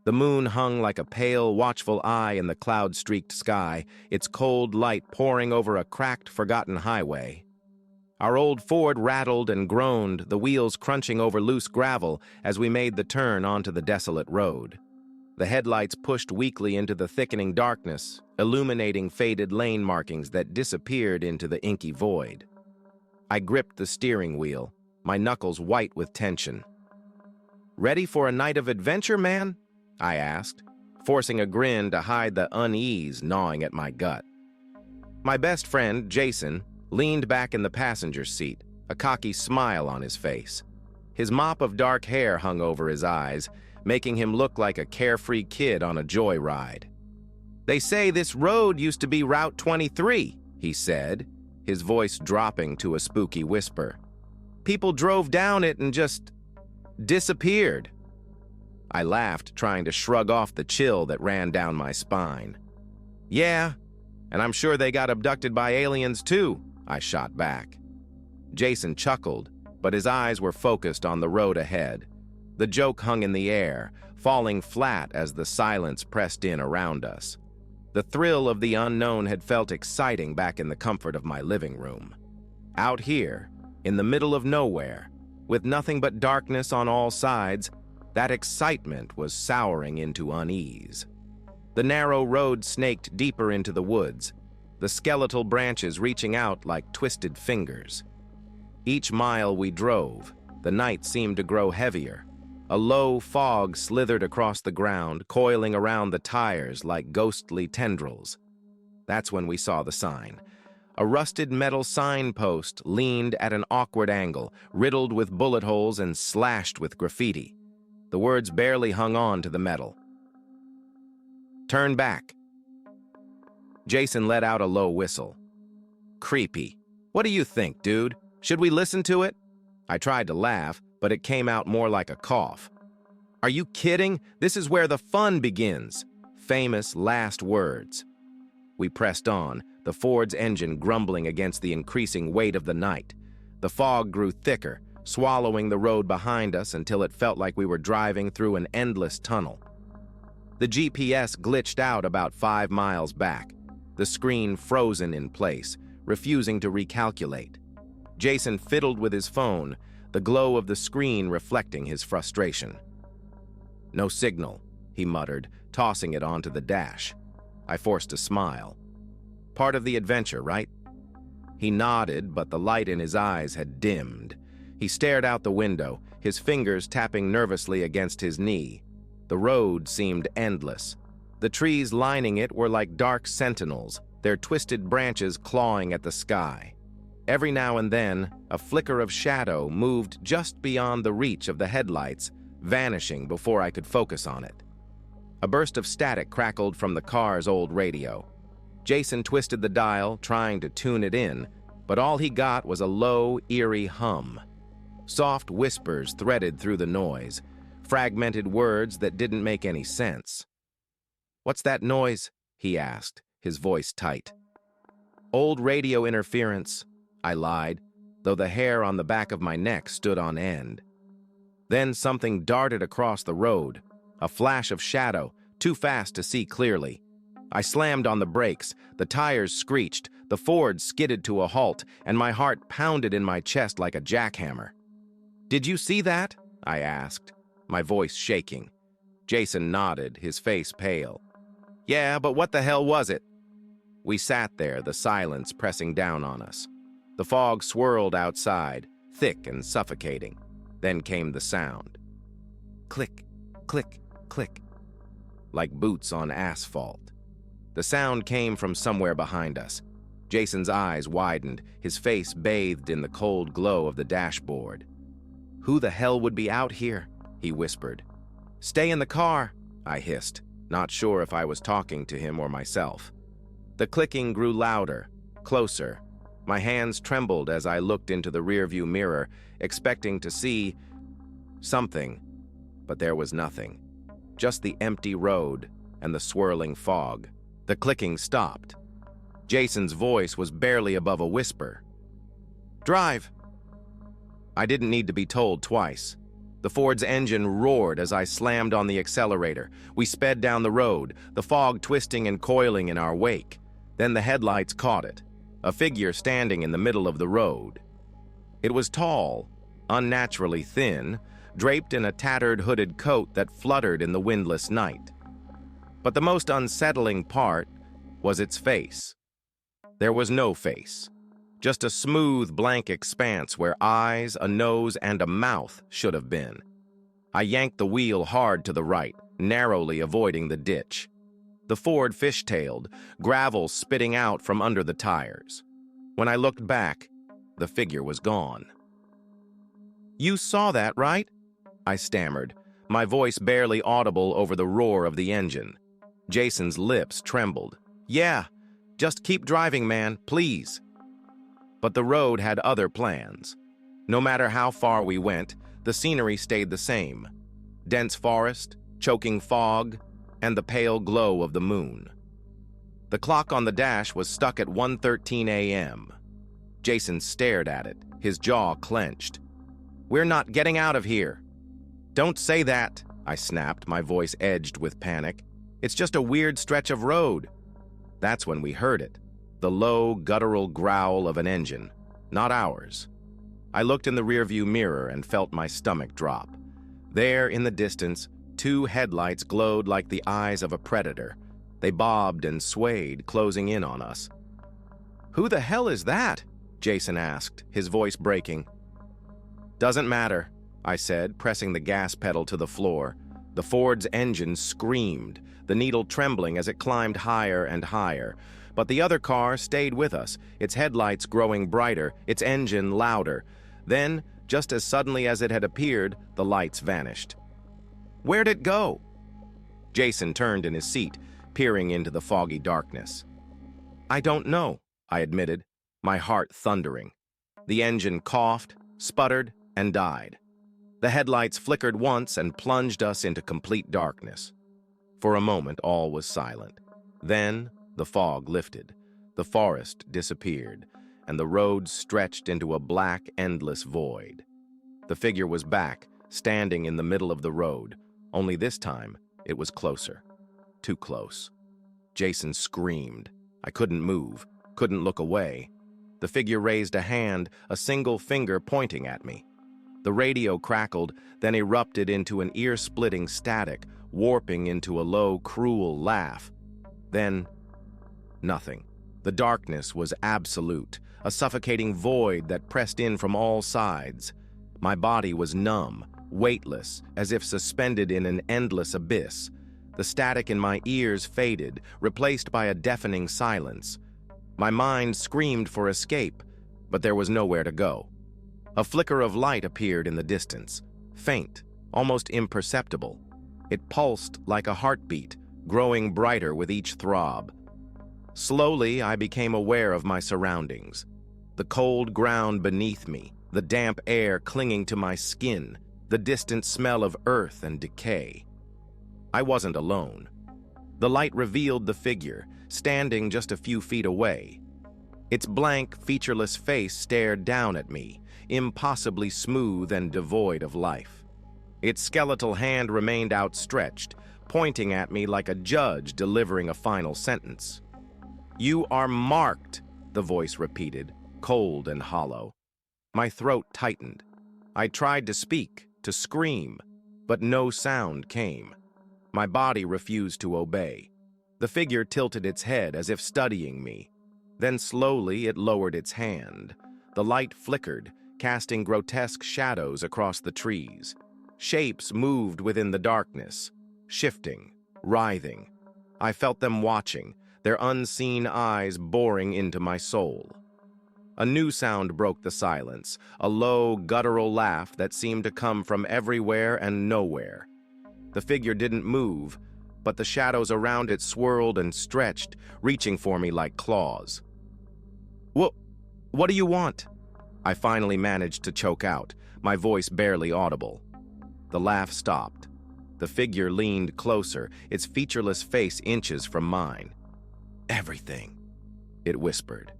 The moon hung like a pale, watchful eye in the cloud-streaked sky, its cold light pouring over a cracked, forgotten highway. Our old Ford rattled and groaned, the wheels crunching over loose gravel as we made the turn onto the desolate road. The headlights pushed weakly into the thickening darkness, illuminating faded lane markings that disappeared into the inky void. I gripped the steering wheel, my knuckles white with tension. "Ready for a night of adventure, man?" I asked, forcing a grin to hide the unease gnawing at my gut. My best friend, Jason, leaned back in the passenger seat, a cocky smile on his face. His mop of dark hair hung over his eyes, making him look like a carefree kid on a joyride. "They say this road used to be Route 23, he said, his voice dropping to a spooky whisper. "People drove down it and just disappeared." I laughed, trying to shrug off the chill that ran down my spine. "Yeah, and I'm sure they got abducted by aliens too," I shot back. Jason chuckled, but his eyes were focused on the road ahead. The joke hung in the air, falling flat as the silence pressed in around us. The thrill of the unknown had felt exciting back in the comfort of my living room. Out here, in the middle of nowhere, with nothing but darkness on all sides, that excitement was souring into unease. The narrow road snaked deeper into the woods, the skeletal branches reaching out like twisted fingers. Each mile we drove, the night seemed to grow heavier. A low fog slithered across the ground, coiling around the tires like ghostly tendrils. That's when we saw the sign. A rusted metal signpost leaned at an awkward angle, riddled with bullet holes and slashed with graffiti. The words barely hung on to the metal. "Turn back." Jason let out a low whistle. "Creepy. What do you think, dude? Should we listen to it?" I tried to laugh, but it came out more like a cough. "Are you kidding? This is where the fun begins." Famous last words. We pressed on, the Ford's engine grumbling against the increasing weight of the night. The fog grew thicker, swallowing the road behind us until it felt like we were driving through an endless tunnel. The GPS glitched out about 5 miles back, the screen frozen in place, refusing to recalculate. Jason fiddled with his phone, the glow of the screen reflecting his frustration. "No signal," he muttered, tossing it onto the dash. I forced a smile. "Part of the adventure, right?" He nodded, but the light in his eyes had dimmed. He stared out the window, his fingers tapping nervously against his knee. The road seemed endless. The trees lining it were like dark sentinels, their twisted branches clawing at the sky. Every now and then, a flicker of shadow moved just beyond the reach of the headlights, vanishing before I could focus on it. A burst of static crackled from the car's old radio. Jason twisted the dial, trying to tune it in, but all he got was a low, eerie hum. Soft whispers threaded through the noise, fragmented words that didn't make any sense. "What's that noise?" he asked, his voice tight. "Old radio interference," I lied, though the hair on the back of my neck stood on end. Then something darted across the road, a flash of shadow, too fast to see clearly. I slammed on the brakes, the tires screeched, the Ford skidded to a halt, and my heart pounded in my chest like a jackhammer. "Did you see that?" I asked, my voice shaking. Jason nodded, his face pale. "Yeah, but what the hell was it?" We sat there, the silence pressing down on us. The fog swirled outside, thick and suffocating. Then came the sound. Click, click, click, like boots on asphalt. The sound came from somewhere behind us. Jason's eyes widened, his face bathed in the cold glow of the dashboard. "Who the hell would be out here?" he whispered. "Stay in the car," I hissed, not sure if I was talking to him or myself. The clicking grew louder, closer. My hands trembled as I looked into the rearview mirror, expecting to see something, but there was nothing. Just the empty road and the swirling fog. The clicking stopped. Jason's voice was barely above a whisper. "Drive!" I didn't need to be told twice. The Ford's engine roared as I slammed on the accelerator. We sped down the road, the fog twisting and coiling in our wake. Then the headlights caught it, a figure standing in the middle of the road. It was tall, unnaturally thin, draped in a tattered hooded coat that fluttered in the windless night. But the most unsettling part was its face. There was no face, just a smooth, blank expanse where eyes, a nose, and a mouth should have been. I yanked the wheel hard to the right, narrowly avoiding the ditch. The Ford fishtailed, gravel spitting out from under the tires. When I looked back, the figure was gone. "You saw that, right?" I stammered, my voice barely audible over the roar of the engine. Jason's lips trembled. "Yeah, just keep driving, man, please." But the road had other plans. No matter how far we went, the scenery stayed the same. Dense forest, choking fog, and the pale glow of the moon. The clock on the dash was stuck at 1:13 a.m. Jason stared at it, his jaw clenched. "We're not getting out of here." "Don't say that," I snapped, my voice edged with panic. "It's just a weird stretch of road." That's when we heard it, the low, guttural growl of an engine, not ours. I looked in the rearview mirror and felt my stomach drop. There, in the distance, two headlights glowed like the eyes of a predator. They bobbed and swayed, closing in on us. "Who the hell is that?" Jason asked, his voice breaking. "Doesn't matter," I said, pressing the gas pedal to the floor. The Ford's engine screamed, the needle trembling as it climbed higher and higher. But the other car stayed with us, its headlights growing brighter, its engine louder. Then, just as suddenly as it had appeared, the lights vanished. "Where'd it go?" Jason turned in his seat, peering into the foggy darkness. "I don't know," I admitted, my heart thundering. The engine coughed, sputtered, and died. The headlights flickered once and plunged us into complete darkness. For a moment, all was silent. Then, the fog lifted, the forest disappeared, and the road stretched into a black, endless void. The figure was back, standing in the middle of the road, only this time it was closer. Too close. Jason screamed. I couldn't move, couldn't look away. The figure raised a hand, a single finger pointing at me. The radio crackled, then erupted into an ear-splitting static, warping into a low, cruel laugh. Then, nothing. The darkness was absolute, a suffocating void that pressed in from all sides. My body was numb, weightless, as if suspended in an endless abyss. The static in my ears faded, replaced by a deafening silence. My mind screamed for escape, but there was nowhere to go. A flicker of light appeared in the distance, faint, almost imperceptible. It pulsed like a heartbeat, growing brighter with each throb. Slowly, I became aware of my surroundings. The cold ground beneath me, the damp air clinging to my skin, the distant smell of earth and decay. I wasn't alone. The light revealed the figure, standing just a few feet away. Its blank, featureless face stared down at me, impossibly smooth and devoid of life. Its skeletal hand remained outstretched, pointing at me like a judge delivering a final sentence. "You are marked," the voice repeated, cold and hollow. My throat tightened. I tried to speak, to scream, but no sound came. My body refused to obey. The figure tilted its head as if studying me. Then slowly it lowered its hand. The light flickered, casting grotesque shadows across the trees. Shapes moved within the darkness, shifting, writhing. I felt them watching, their unseen eyes boring into my soul. A new sound broke the silence, a low, guttural laugh that seemed to come from everywhere and nowhere. The figure didn't move, but the shadows around it swirled and stretched, reaching for me like claws. What do you want?" I finally managed to choke out, my voice barely audible. The laugh stopped. The figure leaned closer, its featureless face inches from mine. "Everything," it whispered.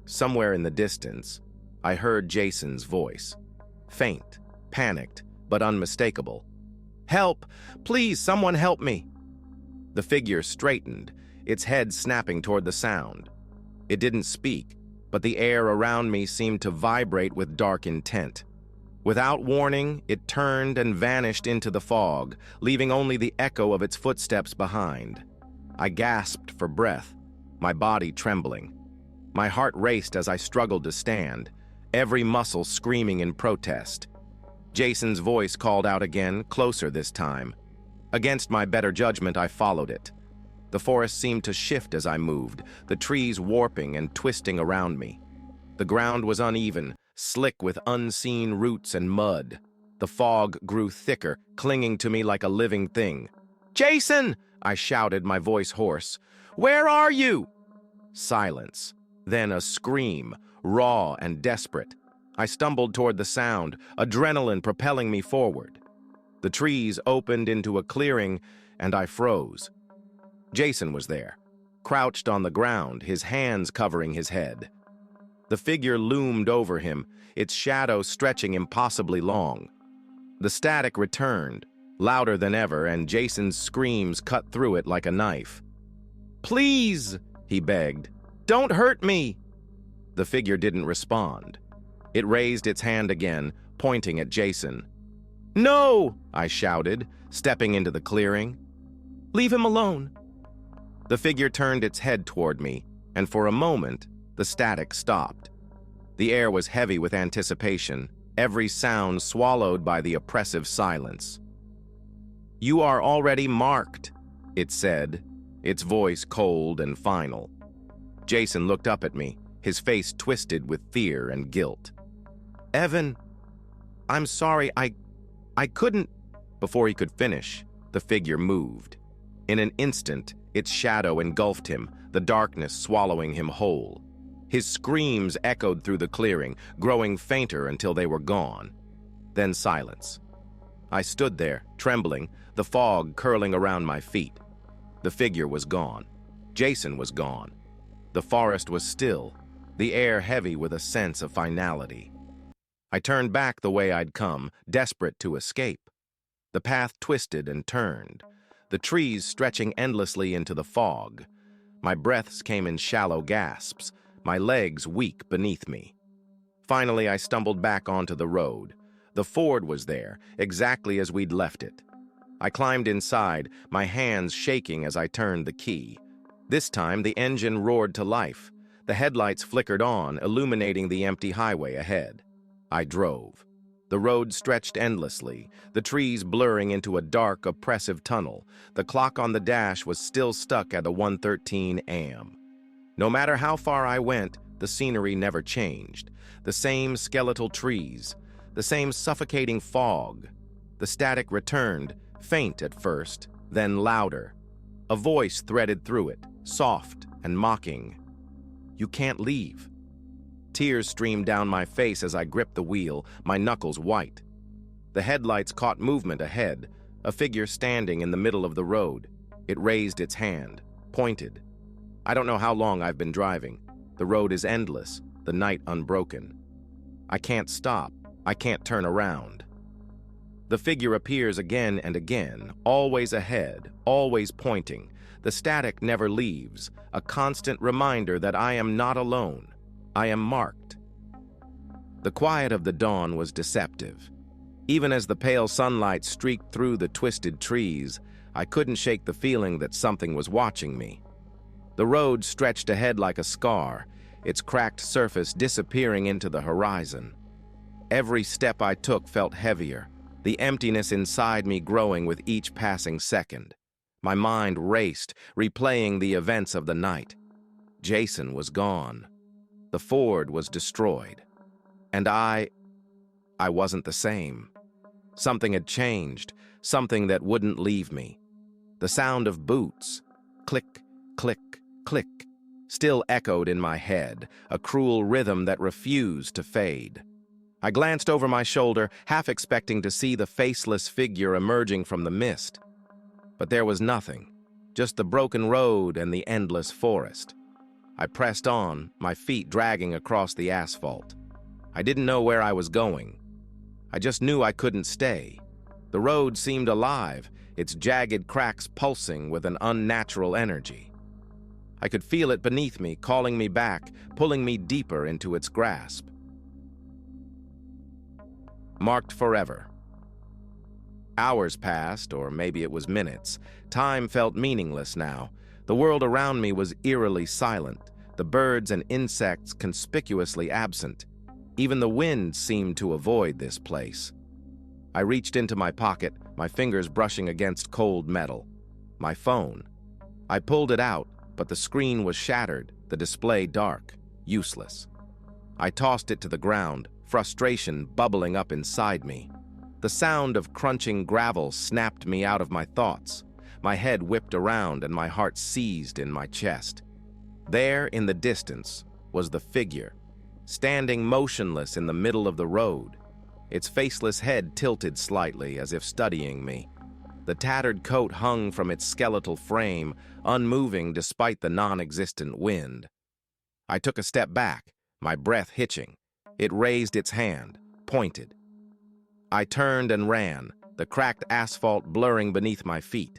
Somewhere in the distance, I heard Jason's voice. Faint, panicked, but unmistakable. "Help! Please, someone help me!" The figure straightened, its head snapping toward the sound. It didn't speak, but the air around me seemed to vibrate with dark intent. Without warning, it turned and vanished into the fog, leaving only the echo of its footsteps behind. I gasped for breath, my body trembling. My heart raced as I struggled to stand, every muscle screaming in protest. Jason's voice called out again, closer this time. Against my better judgment, I followed it. The forest seemed to shift as I moved, the trees warping and twisting around me. The ground was uneven, slick with unseen roots and mud. The fog grew thicker, clinging to me like a living thing. "Jason!" I shouted, my voice hoarse. "Where are you?" Silence. Then a scream, raw and desperate. I stumbled toward the sound, adrenaline propelling me forward. The trees opened into a clearing, and I froze. Jason was there, crouched on the ground, his hands covering his head. The figure loomed over him, its shadow stretching impossibly long. The static returned, louder than ever, and Jason's screams cut through it like a knife. "Please," he begged, "don't hurt me." The figure didn't respond. It raised its hand again, pointing at Jason. "No!" I shouted, stepping into the clearing. "Leave him alone." The figure turned its head toward me, and for a moment, the static stopped. The air was heavy with anticipation, every sound swallowed by the oppressive silence. "You are already marked," it said, its voice cold and final. Jason looked up at me, his face twisted with fear and guilt. "Evan, I'm sorry, I couldn't—" Before he could finish, the figure moved. In an instant, its shadow engulfed him, the darkness swallowing him whole. His screams echoed through the clearing, growing fainter until they were gone. Then silence. I stood there, trembling, the fog curling around my feet. The figure was gone. Jason was gone. The forest was still, the air heavy with a sense of finality. I turned back the way I'd come, desperate to escape. The path twisted and turned, the trees stretching endlessly into the fog. My breaths came in shallow gasps, my legs weak beneath me. Finally, I stumbled back onto the road. The Ford was there, exactly as we'd left it. I climbed inside, my hands shaking as I turned the key. This time, the engine roared to life. The headlights flickered on, illuminating the empty highway ahead. I drove. The road stretched endlessly, the trees blurring into a dark, oppressive tunnel. The clock on the dash was still stuck at 1:13 a.m. No matter how far I went, the scenery never changed. The same skeletal trees, the same suffocating fog. The static returned, faint at first, then louder. A voice threaded through it, soft and mocking. "You can't leave." Tears streamed down my face as I gripped the wheel, my knuckles white. The headlights caught movement ahead, a figure standing in the middle of the road. It raised its hand, pointed. I don't know how long I've been driving. The road is endless, the night unbroken. I can't stop. I can't turn around. The figure appears again and again, always ahead, always pointing. The static never leaves, a constant reminder that I am not alone. I am marked. The quiet of the dawn was deceptive. Even as the pale sunlight streaked through the twisted trees, I couldn't shake the feeling that something was watching me. The road stretched ahead like a scar, its cracked surface disappearing into the horizon. Every step I took felt heavier, the emptiness inside me growing with each passing second. My mind raced, replaying the events of the night. Jason was gone. The Ford was destroyed. And I wasn't the same. Something had changed, something that wouldn't leave me. The sound of boots, click, click, click, still echoed in my head, a cruel rhythm that refused to fade. I glanced over my shoulder, half expecting to see the faceless figure emerging from the mist. But there was nothing, just the broken road and the endless forest. I pressed on, my feet dragging across the asphalt. I didn't know where I was going. I just knew I couldn't stay. The road seemed alive, its jagged cracks pulsing with an unnatural energy. I could feel it beneath me, calling me back, pulling me deeper into its grasp. Marked forever. Hours passed, or maybe it was minutes. Time felt meaningless now. The world around me was eerily silent, the birds and insects conspicuously absent. Even the wind seemed to avoid this place. I reached into my pocket, my fingers brushing against cold metal. My phone. I pulled it out, but the screen was shattered, the display dark, useless. I tossed it to the ground, frustration bubbling up inside me. The sound of crunching gravel snapped me out of my thoughts. My head whipped around and my heart seized in my chest. There, in the distance, was the figure, standing motionless in the middle of the road. Its faceless head tilted slightly as if studying me. The tattered coat hung from its skeletal frame, unmoving despite the non-existent wind. I took a step back, my breath hitching. It raised its hand, pointed. I turned and ran, the cracked asphalt blurring beneath my feet.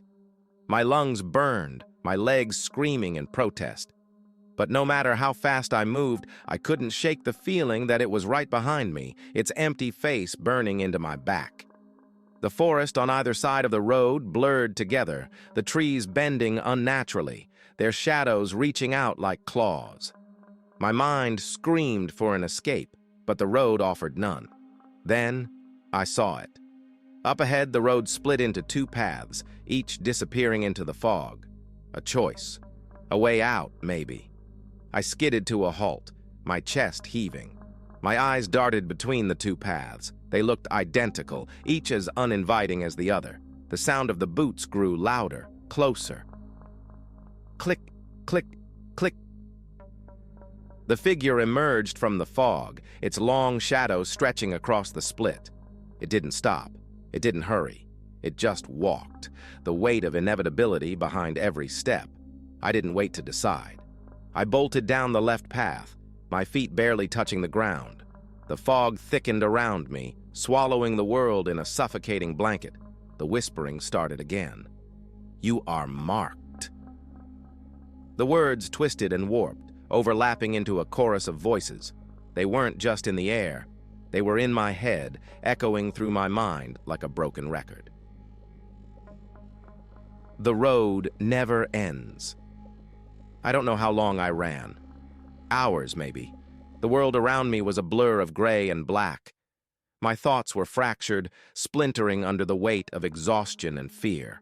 My lungs burned, my legs screaming in protest. But no matter how fast I moved, I couldn't shake the feeling that it was right behind me, its empty face burning into my back. The forest on either side of the road blurred together, the trees bending unnaturally, their shadows reaching out like claws. My mind screamed for an escape, but the road offered none. Then, I saw it. Up ahead, the road split into two paths, each disappearing into the fog. A choice. A way out, maybe. I skidded to a halt, my chest heaving. My eyes darted between the two paths. They looked identical, each as uninviting as the other. The sound of the boots grew louder, closer. Click, click, click. The figure emerged from the fog, its long shadow stretching across the split. It didn't stop. It didn't hurry. It just walked, the weight of inevitability behind every step. I didn't wait to decide. I bolted down the left path, my feet barely touching the ground. The fog thickened around me, swallowing the world in a suffocating blanket. The whispering started again. "You are marked." The words twisted and warped, overlapping into a chorus of voices. They weren't just in the air. They were in my head, echoing through my mind like a broken record. The road never ends. I don't know how long I ran. Hours, maybe. The world around me was a blur of gray and black. My thoughts were fractured, splintering under the weight of exhaustion and fear.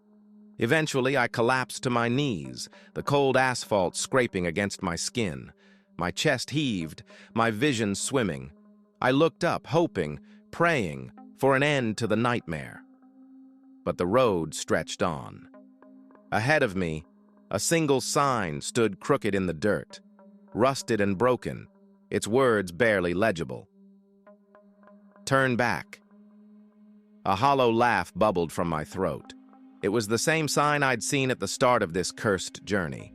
Eventually, I collapsed to my knees, the cold asphalt scraping against my skin. My chest heaved, my vision swimming. I looked up, hoping, praying, for an end to the nightmare. But the road stretched on. Ahead of me, a single sign stood crooked in the dirt, rusted and broken, its words barely legible. "Turn back." A hollow laugh bubbled from my throat. It was the same sign I'd seen at the start of this cursed journey.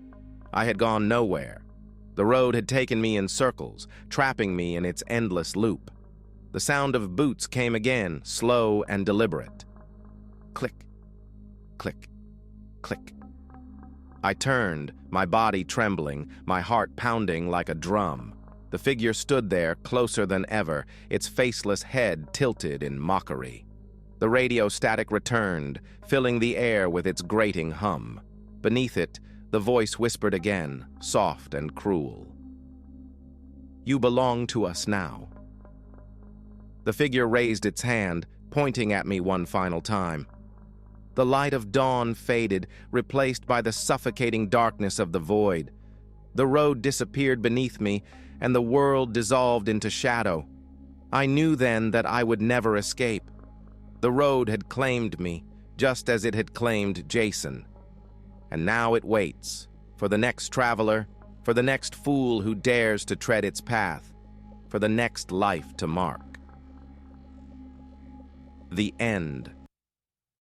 I had gone nowhere. The road had taken me in circles, trapping me in its endless loop. The sound of boots came again, slow and deliberate. Click, click, click. I turned, my body trembling, my heart pounding like a drum. The figure stood there, closer than ever, its faceless head tilted in mockery. The radio static returned, filling the air with its grating hum. Beneath it, the voice whispered again, soft and cruel. "You belong to us now." The figure raised its hand, pointing at me one final time. The light of dawn faded, replaced by the suffocating darkness of the void. The road disappeared beneath me, and the world dissolved into shadow. I knew then that I would never escape. The road had claimed me, just as it had claimed Jason. And now it waits, for the next traveler, for the next fool who dares to tread its path, for the next life to mark. The end.